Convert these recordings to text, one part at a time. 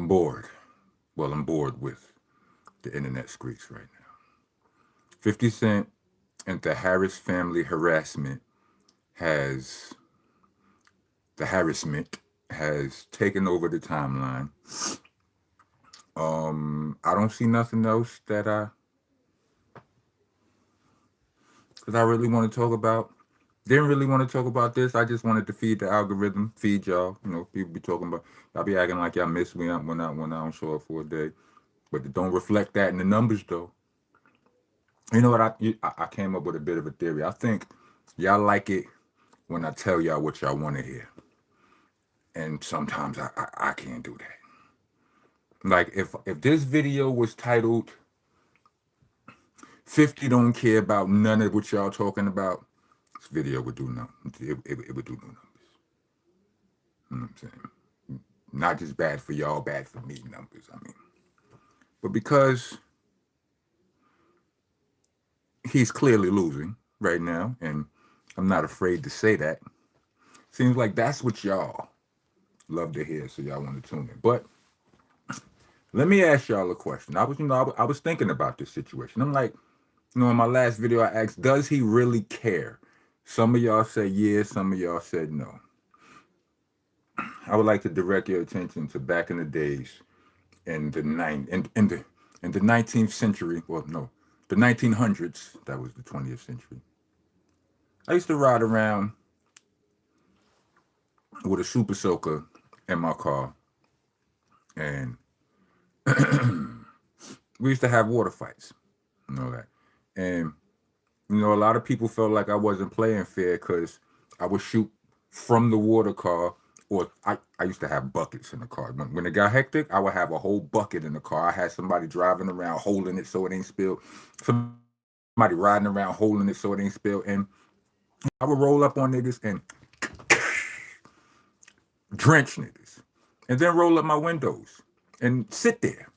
bored. Well, I'm bored with the internet streets right now. 50 Cent and the Harris family has harassment has taken over the timeline. I don't see nothing else because I really want to talk about. Didn't really want to talk about this. I just wanted to feed the algorithm, feed y'all. You know, people be talking about, y'all be acting like y'all miss me when I don't show up for a day. But it don't reflect that in the numbers, though. You know what? I came up with a bit of a theory. I think y'all like it when I tell y'all what y'all want to hear. And sometimes I can't do that. Like, if this video was titled 50 don't care about none of what y'all talking about, this video would do nothing. It would do no numbers. You know what I'm saying? Not just bad for y'all, bad for me numbers, I mean. But because he's clearly losing right now, and I'm not afraid to say that, seems like that's what y'all love to hear, so y'all want to tune in. But let me ask y'all a question. I was thinking about this situation. I'm like, in my last video I asked, does he really care? Some of y'all said yes, some of y'all said no. I would like to direct your attention to back in the days in the 19th century. Well, no, the 1900s. That was the 20th century. I used to ride around with a super soaker in my car, and we used to have water fights. You know that. And a lot of people felt like I wasn't playing fair because I would shoot from the water car, or I used to have buckets in the car. When it got hectic, I would have a whole bucket in the car. I had somebody driving around holding it so it ain't spilled. Somebody riding around holding it so it ain't spilled. And I would roll up on niggas and drench niggas. And then roll up my windows and sit there.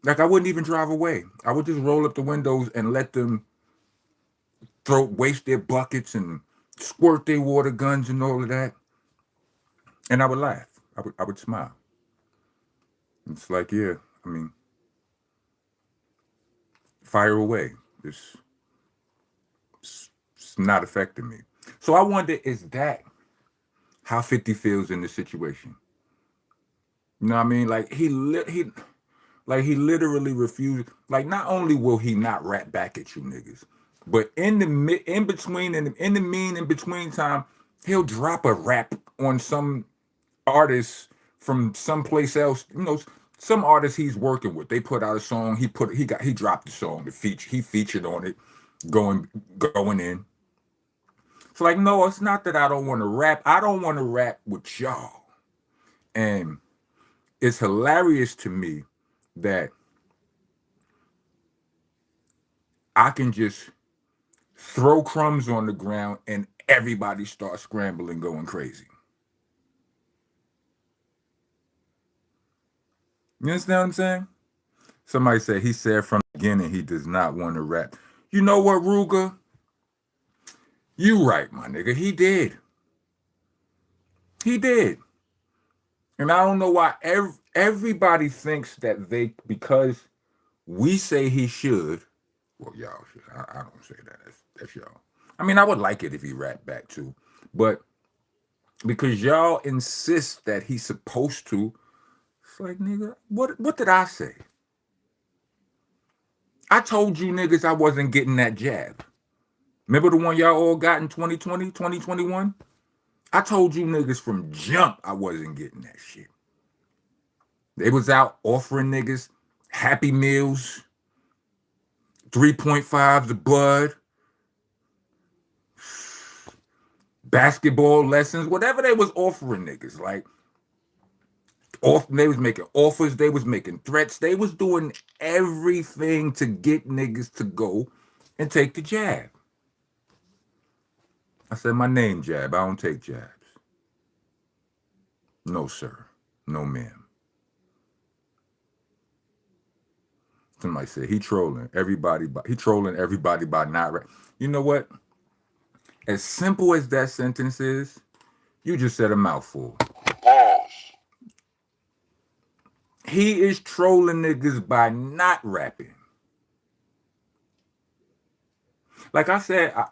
Like, I wouldn't even drive away. I would just roll up the windows and let them waste their buckets and squirt their water guns and all of that. And I would laugh. I would smile. It's like, yeah, I mean, fire away. It's not affecting me. So I wonder, is that how 50 feels in this situation? You know what I mean? Like, he literally refused. Like, not only will he not rap back at you niggas, but in the in between time, he'll drop a rap on some artist from someplace else. Some artists he's working with. They put out a song. He dropped the song. He featured on it, going in. So, like, no, it's not that I don't want to rap. I don't want to rap with y'all. And it's hilarious to me that I can just throw crumbs on the ground and everybody starts scrambling, going crazy. You understand what I'm saying? Somebody said he said from the beginning he does not want to rap. You know what, Ruger? You right, my nigga. He did. He did. And I don't know why everybody thinks that because we say he should. Well, y'all should. I don't say that. That's y'all. I mean, I would like it if he rapped back too. But because y'all insist that he's supposed to, it's like, nigga, what did I say? I told you niggas I wasn't getting that jab. Remember the one y'all all got in 2020, 2021? I told you niggas from jump I wasn't getting that shit. They was out offering niggas Happy Meals, 3.5s of Bud, basketball lessons, whatever they was offering niggas. Like, they was making offers, they was making threats, they was doing everything to get niggas to go and take the jab. I said, my name jab, I don't take jabs. No, sir. No, ma'am. Somebody said he trolling everybody by not right. You know what? As simple as that sentence is, you just said a mouthful. He is trolling niggas by not rapping. Like I said, I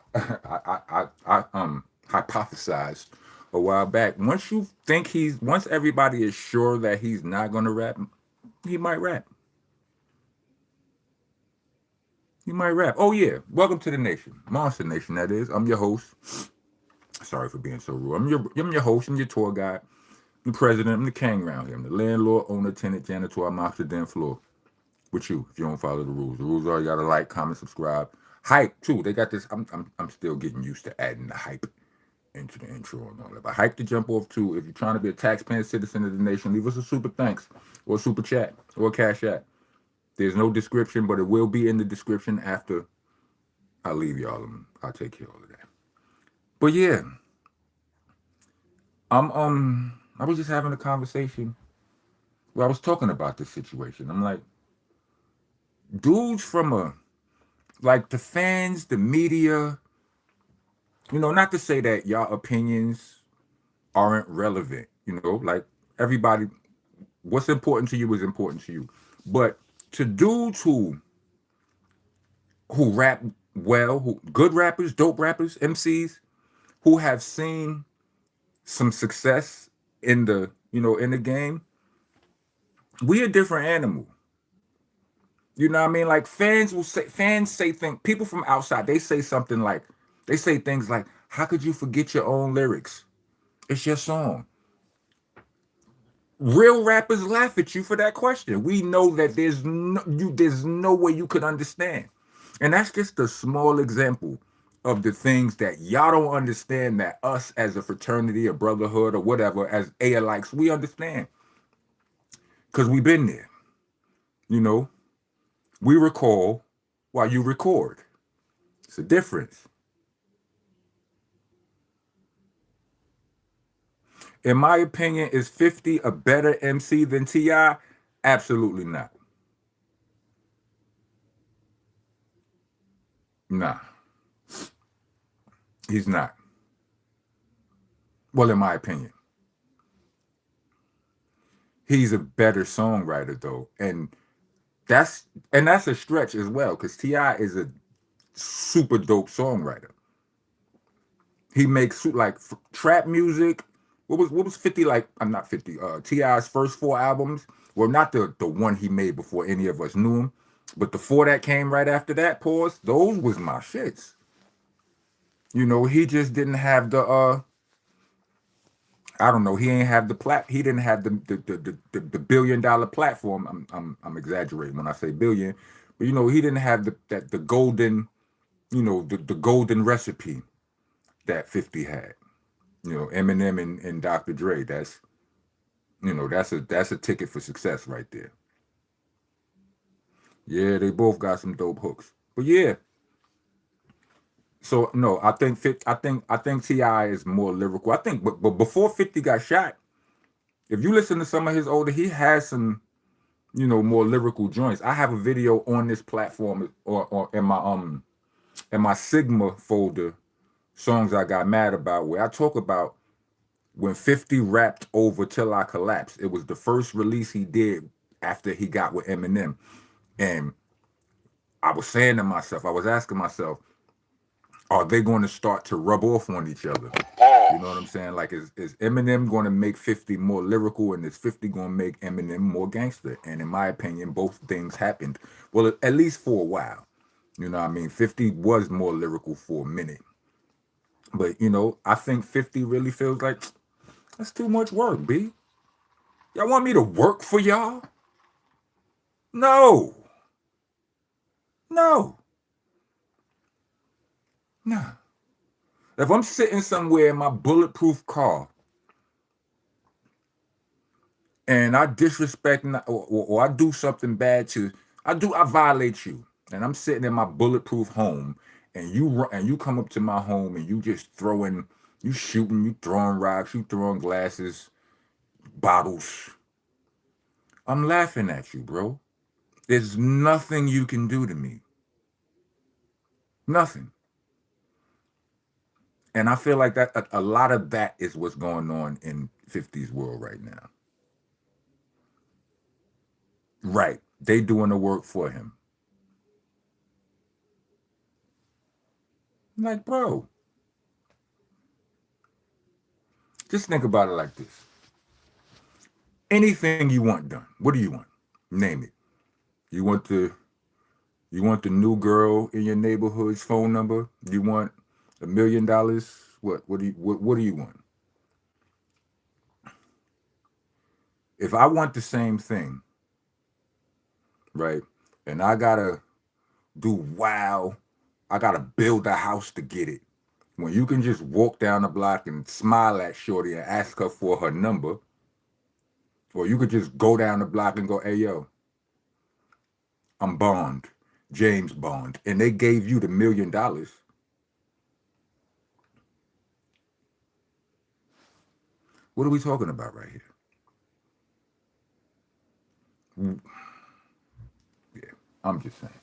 hypothesized a while back. Once everybody is sure that he's not gonna rap, he might rap. He might rap. Oh yeah, welcome to the nation, Monster Nation. That is. I'm your host. Sorry for being so rude. I'm your host. I'm your tour guide. I'm the president. I'm the king around here. I'm the landlord, owner, tenant, janitor. I'm off the damn floor. With you, if you don't follow the rules. The rules are you gotta like, comment, subscribe. Hype too. They got this. I'm still getting used to adding the hype into the intro and all that. But hype to jump off too. If you're trying to be a taxpaying citizen of the nation, leave us a super thanks or a super chat or a cash app. There's no description, but it will be in the description after I leave y'all. I'll take care of all of that. But yeah, I was just having a conversation where I was talking about this situation. I'm like, dudes from like the fans, the media, not to say that y'all opinions aren't relevant, like everybody, what's important to you is important to you. But to dudes who rap well, who good rappers, dope rappers, MCs, who have seen some success in the game, we a different animal. You know what I mean? Like fans say things, people from outside, they say something like, they say things like, how could you forget your own lyrics? It's your song. Real rappers laugh at you for that question. We know that there's no way you could understand. And that's just a small example of the things that y'all don't understand that us as a fraternity, a brotherhood, or whatever, as A-alikes, we understand. Because we've been there. We recall while you record. It's a difference. In my opinion, is 50 a better MC than T.I.? Absolutely not. Nah, he's not. Well, in my opinion, he's a better songwriter though, and that's a stretch as well, because T.I. is a super dope songwriter. He makes like trap music. What was 50 like? I'm not 50. T.I.'s first 4 albums. Well, not the one he made before any of us knew him, but the 4 that came right after that, pause, those was my shits. He just didn't have the I don't know. He ain't have he didn't have the $1 billion platform. I'm exaggerating when I say billion, but he didn't have the golden, the golden recipe that 50 had. Eminem and Dr. Dre. That's a ticket for success right there. Yeah, they both got some dope hooks. But yeah. So no, I think T.I. is more lyrical. I think, but before 50 got shot, if you listen to some of his older, he has some, more lyrical joints. I have a video on this platform or in my Sigma folder, songs I got mad about, where I talk about when 50 rapped over Till I Collapsed. It was the first release he did after he got with Eminem. And I was saying to myself, I was asking myself, are they going to start to rub off on each other? You know what I'm saying? Like, is Eminem going to make 50 more lyrical, and is 50 going to make Eminem more gangster? And in my opinion, both things happened. Well, at least for a while. You know what I mean? 50 was more lyrical for a minute. But, I think 50 really feels like, that's too much work, B. Y'all want me to work for y'all? No. No. Nah. If I'm sitting somewhere in my bulletproof car and I disrespect or I do something bad I violate you, and I'm sitting in my bulletproof home, and you come up to my home and you just you shooting, you throwing rocks, you throwing glasses, bottles. I'm laughing at you, bro. There's nothing you can do to me. Nothing. And I feel like that a lot of that is what's going on in 50's world right now. Right. They doing the work for him. Like, bro, just think about it like this. Anything you want done, what do you want? Name it. You want the new girl in your neighborhood's phone number? You want $1 million? What do you want? If I want the same thing, right? And I gotta do wow, I gotta build a house to get it. When you can just walk down the block and smile at Shorty and ask her for her number, or you could just go down the block and go, hey yo, I'm Bond, James Bond, and they gave you the $1 million. What are we talking about right here? Yeah, I'm just saying.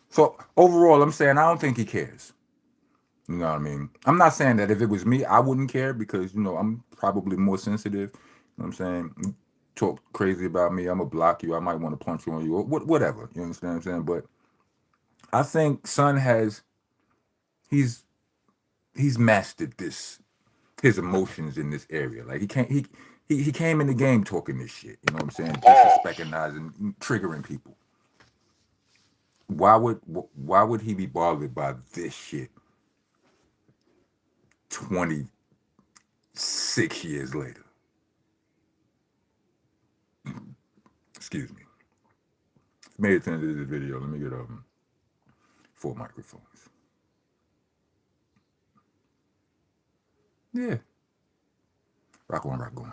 So overall, I'm saying I don't think he cares. You know what I mean? I'm not saying that if it was me, I wouldn't care because, I'm probably more sensitive. You know what I'm saying? You talk crazy about me, I'm going to block you. I might want to punch you on you or whatever. You understand what I'm saying? But I think Son he's mastered his emotions in this area. Like he came in the game talking this shit. You know what I'm saying? Disrespecting, triggering people. Why would he be bothered by this shit 26 years later? Excuse me. Made it to the end of this video. Let me get 4 microphones. Yeah. Rock on, rock on.